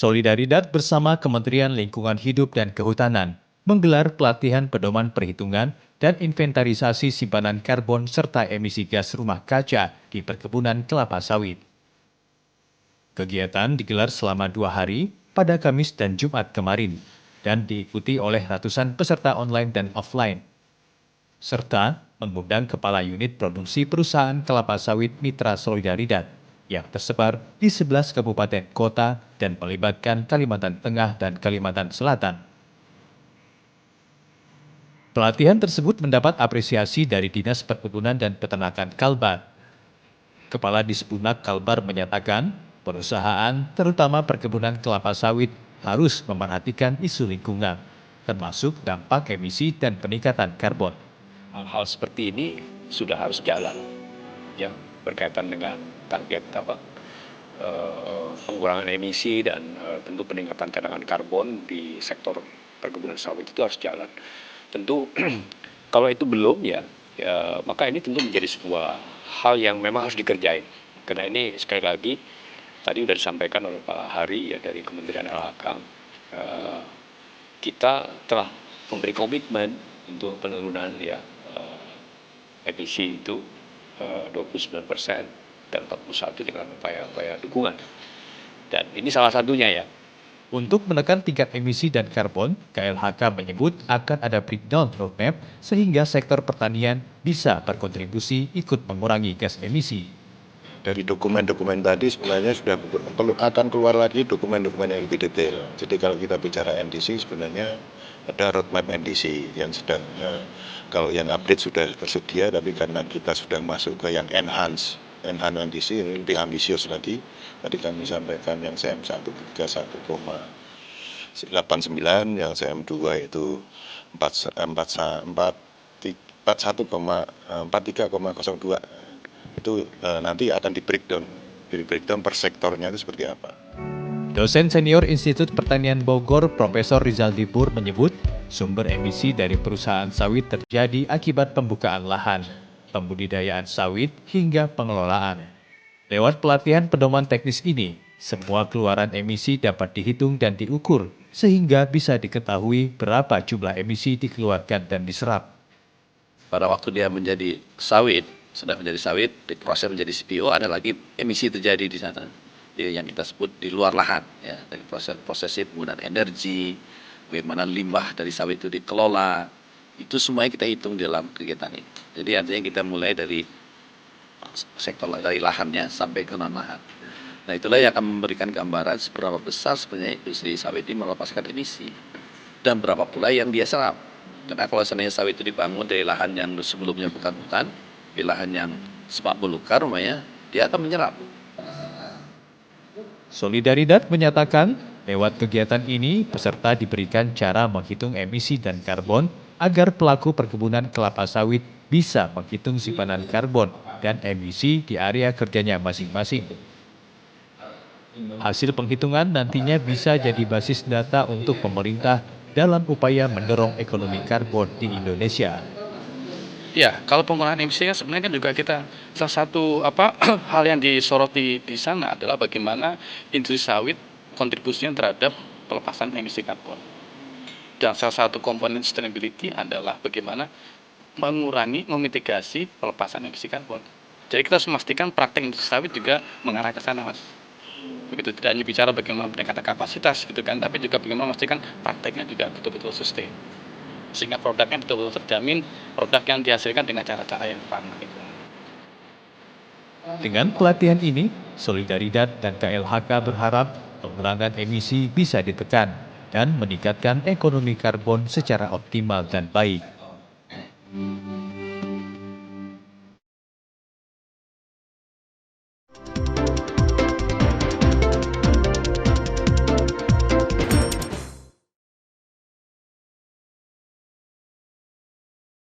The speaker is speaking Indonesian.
Solidaridad bersama Kementerian Lingkungan Hidup dan Kehutanan menggelar pelatihan pedoman perhitungan dan inventarisasi simpanan karbon serta emisi gas rumah kaca di perkebunan kelapa sawit. Kegiatan digelar selama 2 hari pada Kamis dan Jumat kemarin dan diikuti oleh ratusan peserta online dan offline, serta mengundang kepala unit produksi perusahaan kelapa sawit Mitra Solidaridad yang tersebar di 11 kabupaten kota dan melibatkan Kalimantan Tengah dan Kalimantan Selatan. Pelatihan tersebut mendapat apresiasi dari Dinas Perkebunan dan Peternakan Kalbar. Kepala Dispunak Kalbar menyatakan, perusahaan, terutama perkebunan kelapa sawit, harus memperhatikan isu lingkungan, termasuk dampak emisi dan peningkatan karbon. Hal-hal seperti ini sudah harus jalan, yang berkaitan dengan target pengurangan emisi dan tentu peningkatan cadangan karbon di sektor perkebunan sawit itu harus jalan. Tentu kalau itu belum ya maka ini tentu menjadi sebuah hal yang memang harus dikerjain. Karena ini sekali lagi tadi sudah disampaikan oleh Pak Hari ya dari Kementerian LHK, kita telah memberi komitmen untuk penurunan emisi itu 29% dan 41% dengan upaya-upaya dukungan. Dan ini salah satunya ya. Untuk menekan tingkat emisi dan karbon, KLHK menyebut akan ada breakdown roadmap sehingga sektor pertanian bisa berkontribusi ikut mengurangi gas emisi. Dari dokumen-dokumen tadi sebenarnya sudah akan keluar lagi dokumen-dokumen yang lebih detail. Jadi kalau kita bicara NDC sebenarnya ada roadmap NDC yang sedang, kalau yang update sudah tersedia, tapi karena kita sudah masuk ke yang enhance NDC ini lebih ambisius lagi. Tadi kami sampaikan yang CM1 31,89, yang CM2 itu 43,02. Itu nanti akan di breakdown per sektornya itu seperti apa. Dosen senior Institut Pertanian Bogor, Profesor Rizal Dipur menyebut, sumber emisi dari perusahaan sawit terjadi akibat pembukaan lahan, pembudidayaan sawit, hingga pengelolaan. Lewat pelatihan pedoman teknis ini, semua keluaran emisi dapat dihitung dan diukur, sehingga bisa diketahui berapa jumlah emisi dikeluarkan dan diserap. Pada waktu dia menjadi sawit, sudah menjadi sawit, diproses menjadi CPO, ada lagi emisi terjadi di sana, yang kita sebut di luar lahan, ya, dari proses penggunaan energi, bagaimana limbah dari sawit itu dikelola, itu semuanya kita hitung di dalam kegiatan ini. Jadi artinya kita mulai dari sektor dari lahannya sampai ke non-lahan. Nah itulah yang akan memberikan gambaran seberapa besar sebenarnya industri sawit ini melepaskan emisi dan berapa pula yang dia serap. Karena kalau seandainya sawit itu dibangun dari lahan yang sebelumnya bukan hutan, di lahan yang semak belukar, rumahnya dia akan menyerap. Solidaridad menyatakan, lewat kegiatan ini peserta diberikan cara menghitung emisi dan karbon agar pelaku perkebunan kelapa sawit bisa menghitung simpanan karbon dan emisi di area kerjanya masing-masing. Hasil penghitungan nantinya bisa jadi basis data untuk pemerintah dalam upaya mendorong ekonomi karbon di Indonesia. Ya, kalau pengurangan emisi kan sebenarnya kan juga kita salah satu hal yang disoroti di sana adalah bagaimana industri sawit kontribusinya terhadap pelepasan emisi karbon. Dan salah satu komponen sustainability adalah bagaimana mengurangi, memitigasi pelepasan emisi karbon. Jadi kita harus memastikan praktek industri sawit juga mengarah ke sana, Mas. Begitu, tidak hanya bicara bagaimana meningkatkan kapasitas gitu kan, tapi juga bagaimana memastikan prakteknya juga betul-betul sustain. Sehingga produknya betul-betul terjamin, produk yang dihasilkan dengan cara-cara yang ramah. Dengan pelatihan ini, Solidaridad dan KLHK berharap pengurangan emisi bisa ditekan dan meningkatkan ekonomi karbon secara optimal dan baik.